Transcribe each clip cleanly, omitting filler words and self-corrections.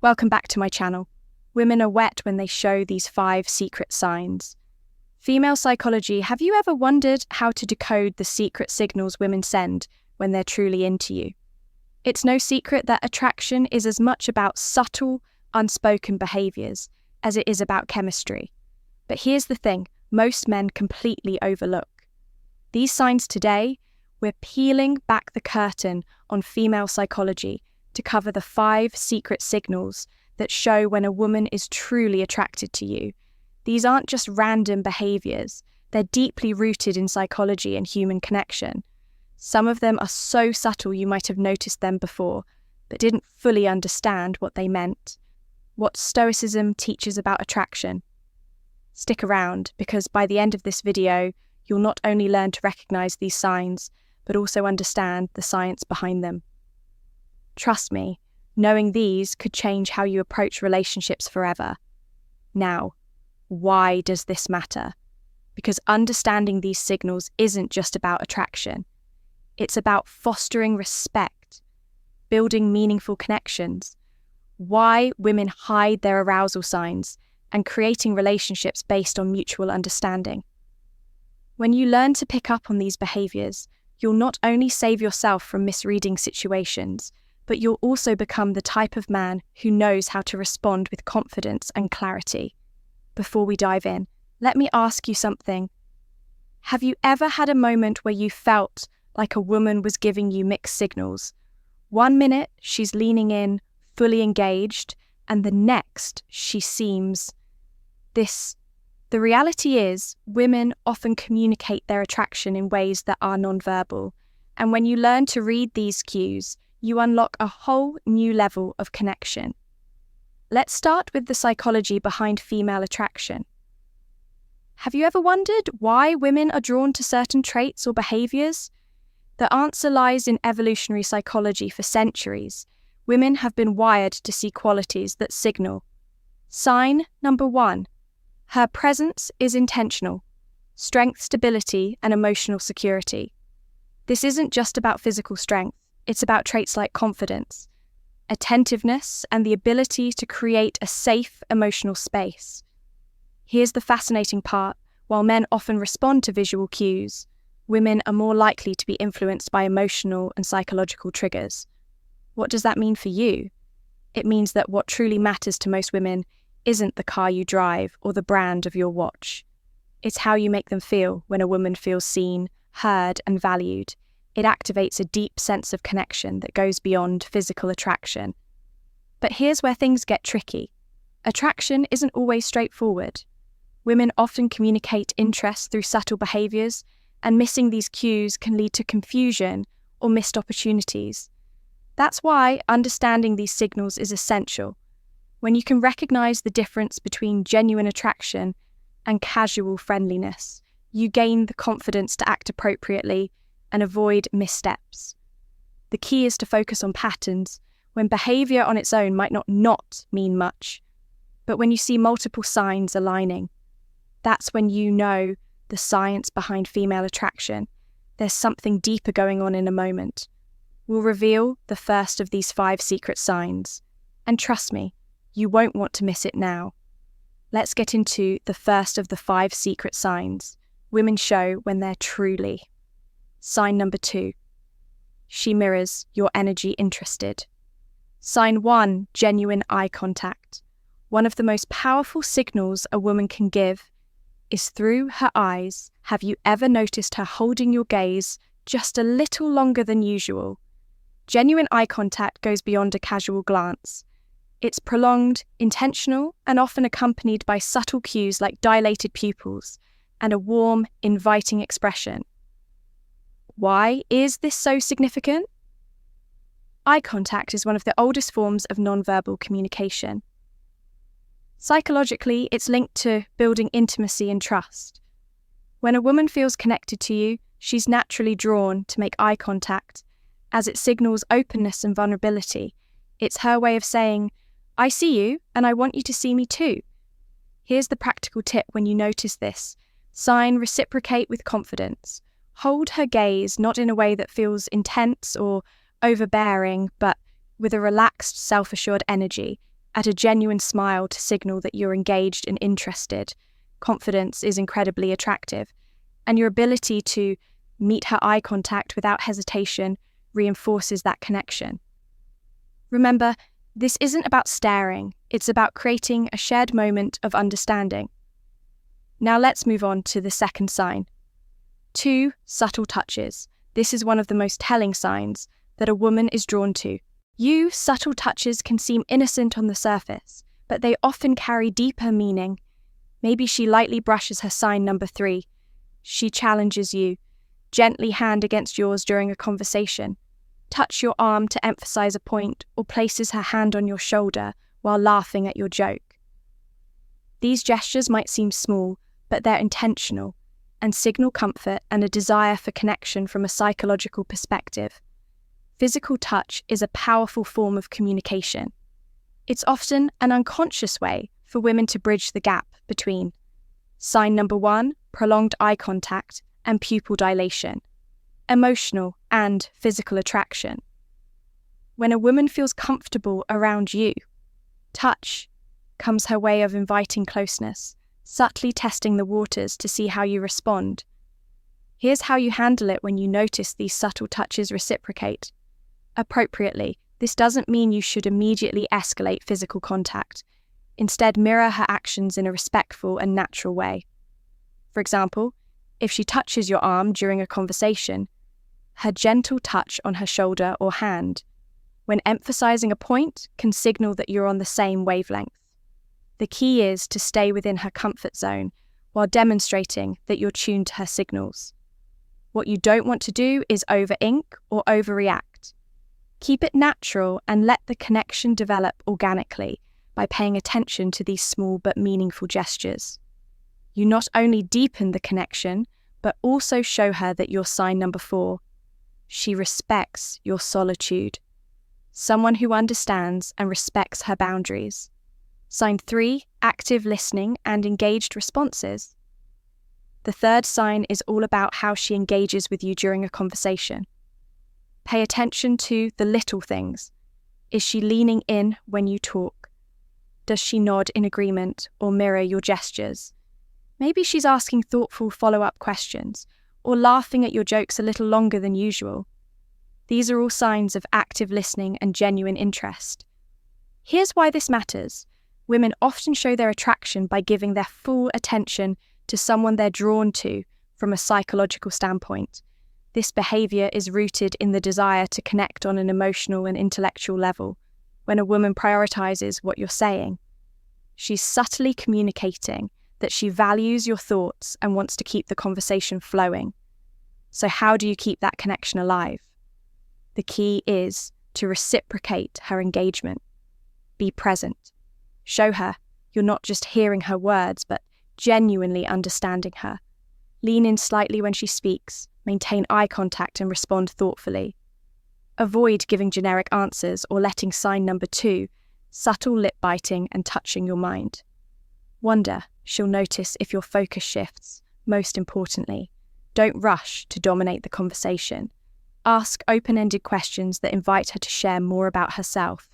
Welcome back to my channel. Women are wet when they show these 5 secret signs. Female psychology, have you ever wondered how to decode the secret signals women send when they're truly into you? It's no secret that attraction is as much about subtle, unspoken behaviours as it is about chemistry. But here's the thing, most men completely overlook. These signs today, we're peeling back the curtain on female psychology to cover the 5 secret signals that show when a woman is truly attracted to you. These aren't just random behaviours, they're deeply rooted in psychology and human connection. Some of them are so subtle you might have noticed them before, but didn't fully understand what they meant. What Stoicism teaches about attraction. Stick around, because by the end of this video, you'll not only learn to recognise these signs, but also understand the science behind them. Trust me, knowing these could change how you approach relationships forever. Now, why does this matter? Because understanding these signals isn't just about attraction. It's about fostering respect, building meaningful connections, why women hide their arousal signs, and creating relationships based on mutual understanding. When you learn to pick up on these behaviours, you'll not only save yourself from misreading situations, but you'll also become the type of man who knows how to respond with confidence and clarity. Before we dive in, let me ask you something. Have you ever had a moment where you felt like a woman was giving you mixed signals? 1 minute, she's leaning in, fully engaged, and the next, she seems this. The reality is, women often communicate their attraction in ways that are nonverbal, and when you learn to read these cues, you unlock a whole new level of connection. Let's start with the psychology behind female attraction. Have you ever wondered why women are drawn to certain traits or behaviours? The answer lies in evolutionary psychology. For centuries, women have been wired to see qualities that signal. Sign number 1. Her presence is intentional. Strength, stability, and emotional security. This isn't just about physical strength. It's about traits like confidence, attentiveness, and the ability to create a safe emotional space. Here's the fascinating part. While men often respond to visual cues, women are more likely to be influenced by emotional and psychological triggers. What does that mean for you? It means that what truly matters to most women isn't the car you drive or the brand of your watch. It's how you make them feel when a woman feels seen, heard, and valued. It activates a deep sense of connection that goes beyond physical attraction. But here's where things get tricky. Attraction isn't always straightforward. Women often communicate interest through subtle behaviours, and missing these cues can lead to confusion or missed opportunities. That's why understanding these signals is essential. When you can recognise the difference between genuine attraction and casual friendliness, you gain the confidence to act appropriately and avoid missteps. The key is to focus on patterns when behaviour on its own might not mean much, but when you see multiple signs aligning, that's when you know the science behind female attraction. There's something deeper going on in a moment. We'll reveal the first of these 5 secret signs, and trust me, you won't want to miss it now. Let's get into the first of the 5 secret signs women show when they're truly. Sign number 2. She mirrors your energy interested. Sign 1, genuine eye contact. One of the most powerful signals a woman can give is through her eyes. Have you ever noticed her holding your gaze just a little longer than usual? Genuine eye contact goes beyond a casual glance. It's prolonged, intentional, and often accompanied by subtle cues like dilated pupils and a warm, inviting expression. Why is this so significant? Eye contact is one of the oldest forms of nonverbal communication. Psychologically, it's linked to building intimacy and trust. When a woman feels connected to you, she's naturally drawn to make eye contact, as it signals openness and vulnerability. It's her way of saying, I see you, and I want you to see me too. Here's the practical tip when you notice this. Sign reciprocate with confidence. Hold her gaze not in a way that feels intense or overbearing, but with a relaxed, self-assured energy. Add a genuine smile to signal that you're engaged and interested. Confidence is incredibly attractive, and your ability to meet her eye contact without hesitation reinforces that connection. Remember, this isn't about staring, it's about creating a shared moment of understanding. Now let's move on to the second sign. 2 subtle touches. This is one of the most telling signs that a woman is drawn to. Subtle touches can seem innocent on the surface, but they often carry deeper meaning. Maybe she lightly brushes her sign number 3. She challenges you, gently hand against yours during a conversation, touch your arm to emphasize a point, or places her hand on your shoulder while laughing at your joke. These gestures might seem small, but they're intentional and signal comfort and a desire for connection from a psychological perspective. Physical touch is a powerful form of communication. It's often an unconscious way for women to bridge the gap between sign number 1, prolonged eye contact, and pupil dilation, emotional and physical attraction. When a woman feels comfortable around you, touch comes her way of inviting closeness, subtly testing the waters to see how you respond. Here's how you handle it when you notice these subtle touches reciprocate. Appropriately, this doesn't mean you should immediately escalate physical contact. Instead, mirror her actions in a respectful and natural way. For example, if she touches your arm during a conversation, her gentle touch on her shoulder or hand, when emphasizing a point, can signal that you're on the same wavelength. The key is to stay within her comfort zone while demonstrating that you're tuned to her signals. What you don't want to do is over-ink or overreact. Keep it natural and let the connection develop organically by paying attention to these small but meaningful gestures. You not only deepen the connection, but also show her that you're sign number 4. She respects your solitude. Someone who understands and respects her boundaries. Sign 3, active listening and engaged responses. The third sign is all about how she engages with you during a conversation. Pay attention to the little things. Is she leaning in when you talk? Does she nod in agreement or mirror your gestures? Maybe she's asking thoughtful follow-up questions or laughing at your jokes a little longer than usual. These are all signs of active listening and genuine interest. Here's why this matters. Women often show their attraction by giving their full attention to someone they're drawn to from a psychological standpoint. This behavior is rooted in the desire to connect on an emotional and intellectual level. When a woman prioritizes what you're saying, she's subtly communicating that she values your thoughts and wants to keep the conversation flowing. So how do you keep that connection alive? The key is to reciprocate her engagement. Be present. Show her you're not just hearing her words, but genuinely understanding her. Lean in slightly when she speaks, maintain eye contact and respond thoughtfully. Avoid giving generic answers or letting sign number 2, subtle lip biting and touching your mind. Wonder, she'll notice if your focus shifts. Most importantly, don't rush to dominate the conversation. Ask open-ended questions that invite her to share more about herself.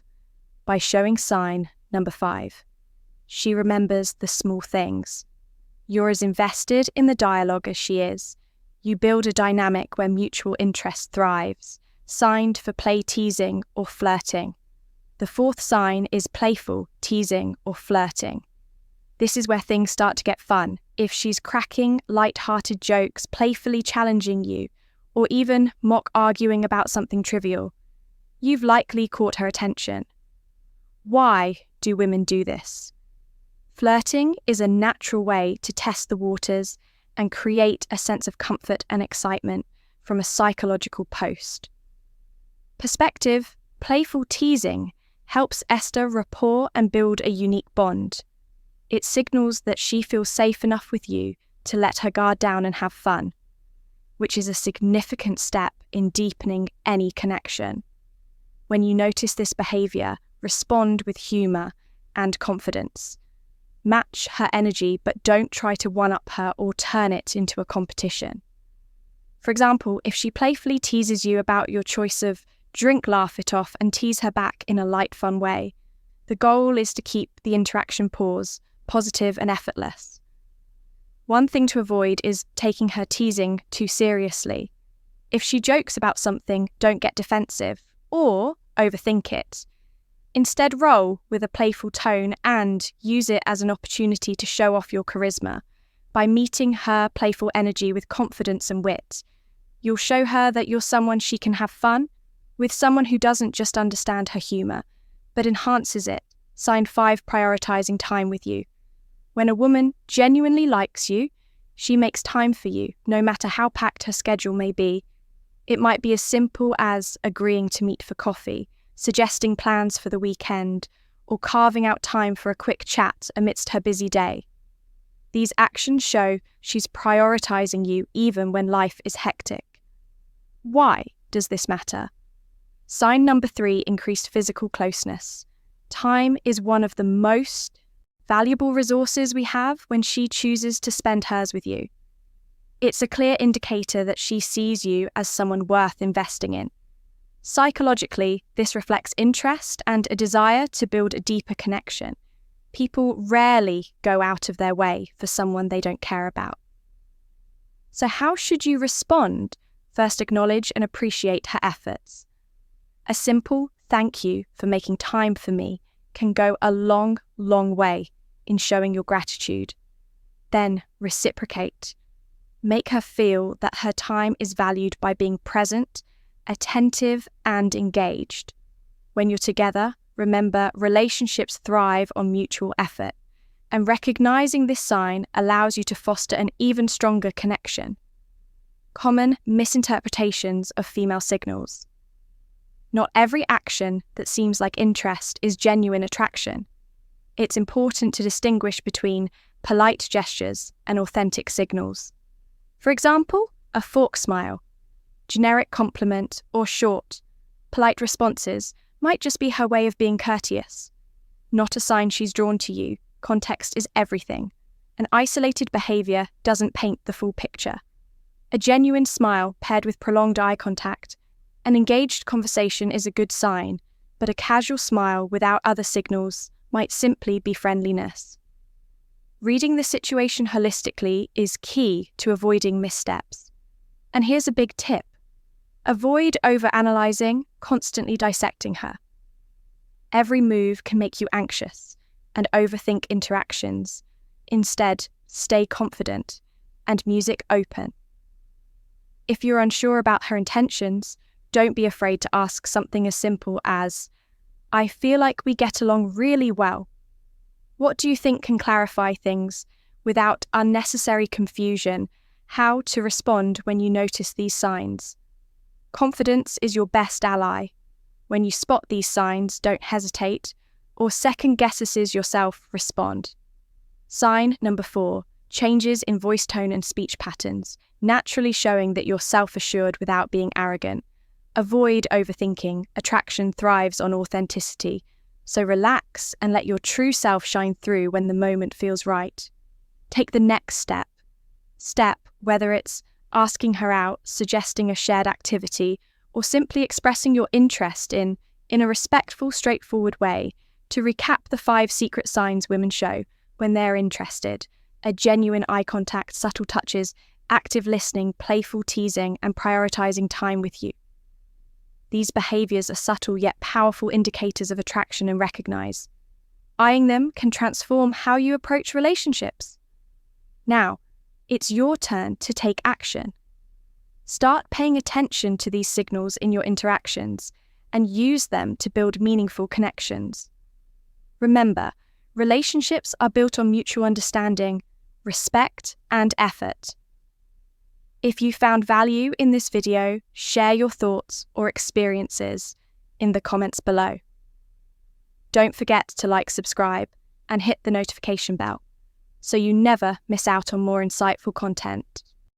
By showing sign number 5, she remembers the small things. You're as invested in the dialogue as she is. You build a dynamic where mutual interest thrives, signed for play teasing or flirting. The 4th sign is playful teasing or flirting. This is where things start to get fun. If she's cracking light-hearted jokes, playfully challenging you, or even mock arguing about something trivial, you've likely caught her attention. Why do women do this? Flirting is a natural way to test the waters and create a sense of comfort and excitement from a psychological post. Perspective, playful teasing helps establish rapport and build a unique bond. It signals that she feels safe enough with you to let her guard down and have fun, which is a significant step in deepening any connection. When you notice this behavior, respond with humor and confidence. Match her energy, but don't try to one-up her or turn it into a competition. For example, if she playfully teases you about your choice of drink, laugh it off and tease her back in a light, fun way. The goal is to keep the interaction pause positive and effortless. One thing to avoid is taking her teasing too seriously. If she jokes about something, don't get defensive or overthink it. Instead, roll with a playful tone and use it as an opportunity to show off your charisma. By meeting her playful energy with confidence and wit, you'll show her that you're someone she can have fun with, someone who doesn't just understand her humour, but enhances it. Sign 5, prioritizing time with you. When a woman genuinely likes you, she makes time for you, no matter how packed her schedule may be. It might be as simple as agreeing to meet for coffee, suggesting plans for the weekend, or carving out time for a quick chat amidst her busy day. These actions show she's prioritizing you even when life is hectic. Why does this matter? Sign number 3, increased physical closeness. Time is one of the most valuable resources we have when she chooses to spend hers with you. It's a clear indicator that she sees you as someone worth investing in. Psychologically, this reflects interest and a desire to build a deeper connection. People rarely go out of their way for someone they don't care about. So how should you respond? First, acknowledge and appreciate her efforts. A simple thank you for making time for me can go a long, long way in showing your gratitude. Then reciprocate. Make her feel that her time is valued by being present, attentive, and engaged. When you're together, remember, relationships thrive on mutual effort, and recognizing this sign allows you to foster an even stronger connection. Common misinterpretations of female signals. Not every action that seems like interest is genuine attraction. It's important to distinguish between polite gestures and authentic signals. For example, a fork smile, generic compliment, or short, polite responses might just be her way of being courteous. Not a sign she's drawn to you. Context is everything. An isolated behavior doesn't paint the full picture. A genuine smile paired with prolonged eye contact, an engaged conversation is a good sign, but a casual smile without other signals might simply be friendliness. Reading the situation holistically is key to avoiding missteps. And here's a big tip. Avoid overanalyzing, constantly dissecting her. Every move can make you anxious and overthink interactions. Instead, stay confident and music open. If you're unsure about her intentions, don't be afraid to ask something as simple as, "I feel like we get along really well. What do you think can clarify things without unnecessary confusion? How to respond when you notice these signs?" Confidence is your best ally. When you spot these signs, don't hesitate or second guesses yourself, respond. Sign number 4, changes in voice tone and speech patterns, naturally showing that you're self-assured without being arrogant. Avoid overthinking. Attraction thrives on authenticity. So relax and let your true self shine through when the moment feels right. Take the next step. Whether it's asking her out, suggesting a shared activity, or simply expressing your interest in a respectful, straightforward way. To recap the 5 secret signs women show when they're interested: a genuine eye contact, subtle touches, active listening, playful teasing, and prioritizing time with you. These behaviors are subtle yet powerful indicators of attraction and recognize. Eyeing them can transform how you approach relationships. Now, it's your turn to take action. Start paying attention to these signals in your interactions and use them to build meaningful connections. Remember, relationships are built on mutual understanding, respect, and effort. If you found value in this video, share your thoughts or experiences in the comments below. Don't forget to like, subscribe, and hit the notification bell so you never miss out on more insightful content.